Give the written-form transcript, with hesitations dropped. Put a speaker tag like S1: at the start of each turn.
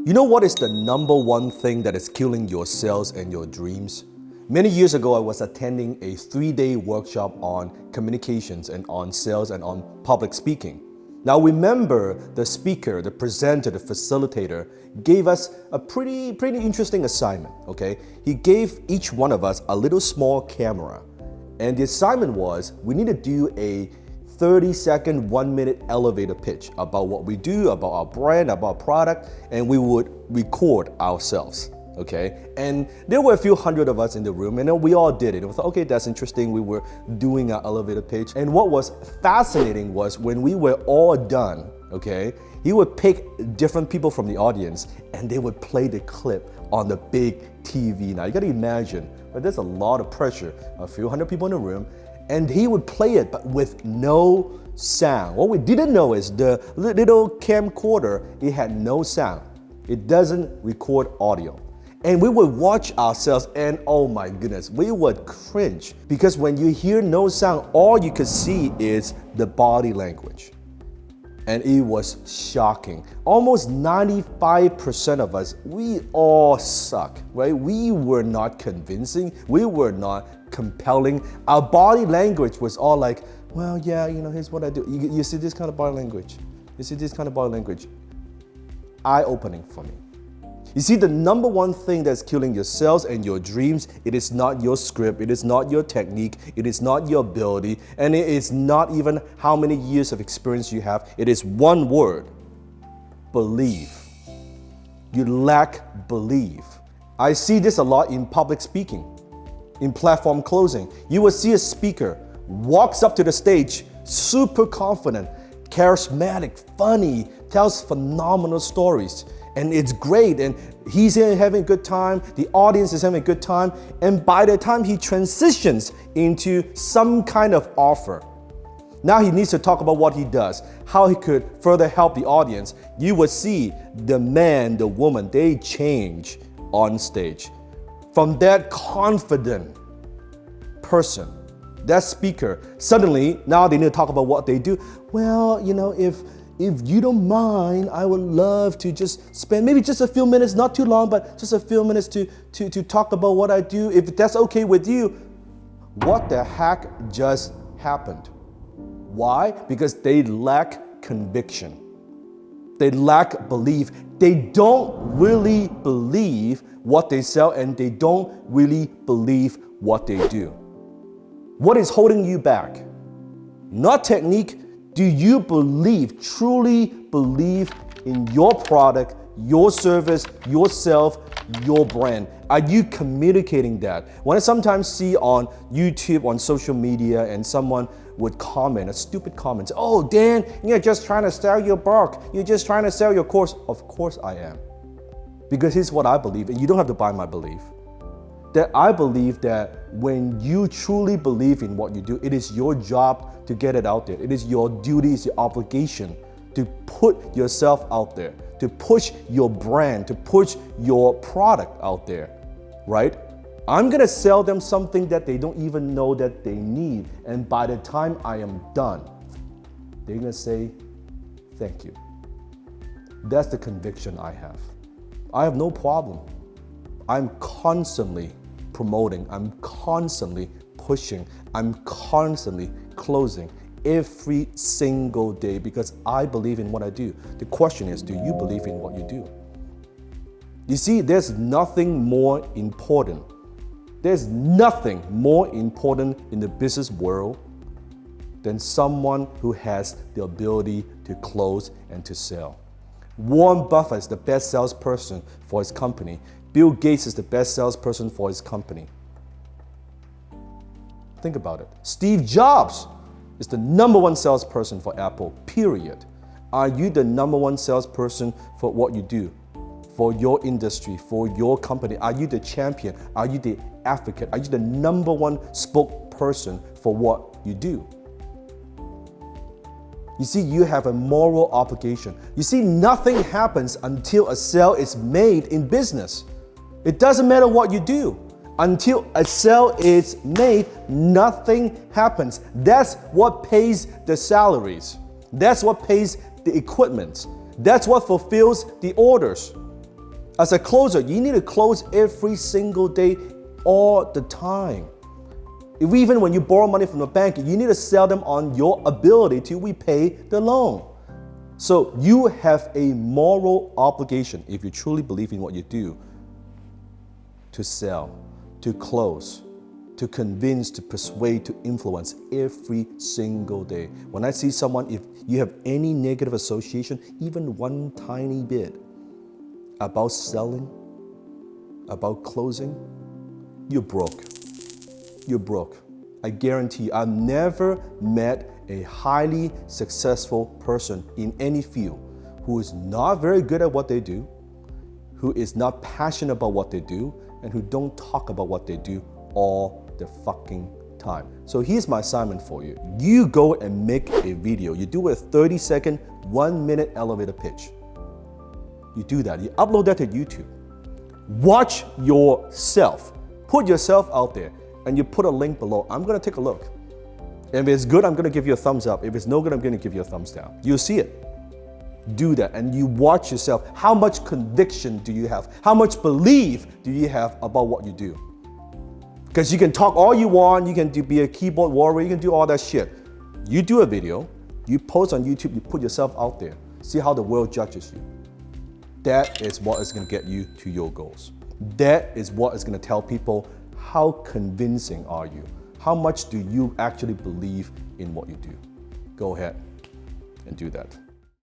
S1: You know what is the number one thing that is killing your sales and your dreams? Many years ago, I was attending a 3-day workshop on communications and on sales and on public speaking. Now remember, the speaker, the presenter, the facilitator gave us a pretty interesting assignment, okay? He gave each one of us a little small camera. And the assignment was, we need to do a 30-second, 1-minute elevator pitch about what we do, about our brand, about our product, and we would record ourselves, okay? And there were a few hundred of us in the room, and then we all did it. And we thought, okay, that's interesting. We were doing our elevator pitch. And what was fascinating was when we were all done, okay, he would pick different people from the audience, and they would play the clip on the big TV. Now, you gotta imagine, but there's a lot of pressure, a few hundred people in the room, and he would play it, but with no sound. What we didn't know is the little camcorder, it had no sound. It doesn't record audio. And we would watch ourselves and oh my goodness, we would cringe. Because when you hear no sound, all you could see is the body language. And it was shocking. Almost 95% of us, we all suck, right? We were not convincing. We were not compelling. Our body language was all like, well, yeah, here's what I do. You see this kind of body language? You see this kind of body language? Eye-opening for me. You see, the number one thing that's killing your sales and your dreams, it is not your script, it is not your technique, it is not your ability, and it is not even how many years of experience you have. It is one word: believe. You lack belief. I see this a lot in public speaking, in platform closing. You will see a speaker walks up to the stage, super confident, charismatic, funny, tells phenomenal stories. And it's great, and he's having a good time, the audience is having a good time, and by the time he transitions into some kind of offer, now he needs to talk about what he does, how he could further help the audience. You will see the man, the woman, they change on stage. From that confident person, that speaker, suddenly now they need to talk about what they do. Well, if you don't mind, I would love to just spend maybe just a few minutes, not too long, but just a few minutes to talk about what I do. If that's okay with you, what the heck just happened? Why? Because they lack conviction. They lack belief. They don't really believe what they sell, and they don't really believe what they do. What is holding you back? Not technique. Do you truly believe in your product, your service, yourself, your brand? Are you communicating that? When I sometimes see on YouTube, on social media, and someone would comment, a stupid comment, oh, Dan, you're just trying to sell your book. You're just trying to sell your course. Of course I am. Because here's what I believe, and you don't have to buy my belief. That I believe that when you truly believe in what you do, it is your job to get it out there. It is your duty, it's your obligation to put yourself out there, to push your brand, to push your product out there, right? I'm gonna sell them something that they don't even know that they need. And by the time I am done, they're gonna say, thank you. That's the conviction I have. I have no problem. I'm constantly promoting, I'm constantly pushing, I'm constantly closing every single day because I believe in what I do. The question is, do you believe in what you do? You see, there's nothing more important. There's nothing more important in the business world than someone who has the ability to close and to sell. Warren Buffett is the best salesperson for his company. Bill Gates is the best salesperson for his company. Think about it. Steve Jobs is the number one salesperson for Apple, period. Are you the number one salesperson for what you do, for your industry, for your company? Are you the champion? Are you the advocate? Are you the number one spokesperson for what you do? You see, you have a moral obligation. You see, nothing happens until a sale is made in business. It doesn't matter what you do. Until a sale is made, nothing happens. That's what pays the salaries. That's what pays the equipment. That's what fulfills the orders. As a closer, you need to close every single day, all the time. Even when you borrow money from the bank, you need to sell them on your ability to repay the loan. So you have a moral obligation, if you truly believe in what you do, to sell, to close, to convince, to persuade, to influence every single day. When I see someone, if you have any negative association, even one tiny bit, about selling, about closing, you're broke. You're broke. I guarantee you, I've never met a highly successful person in any field who is not very good at what they do, who is not passionate about what they do, and who don't talk about what they do all the fucking time. So here's my assignment for you. You go and make a video. You do a 30-second, 1-minute elevator pitch. You do that. You upload that to YouTube. Watch yourself. Put yourself out there, and you put a link below. I'm gonna take a look. If it's good, I'm gonna give you a thumbs up. If it's no good, I'm gonna give you a thumbs down. You'll see it. Do that, and you watch yourself. How much conviction do you have? How much belief do you have about what you do? Because you can talk all you want, you can be a keyboard warrior, you can do all that shit. You do a video, you post on YouTube, you put yourself out there. See how the world judges you. That is what is gonna get you to your goals. That is what is gonna tell people how convincing are you? How much do you actually believe in what you do? Go ahead and do that.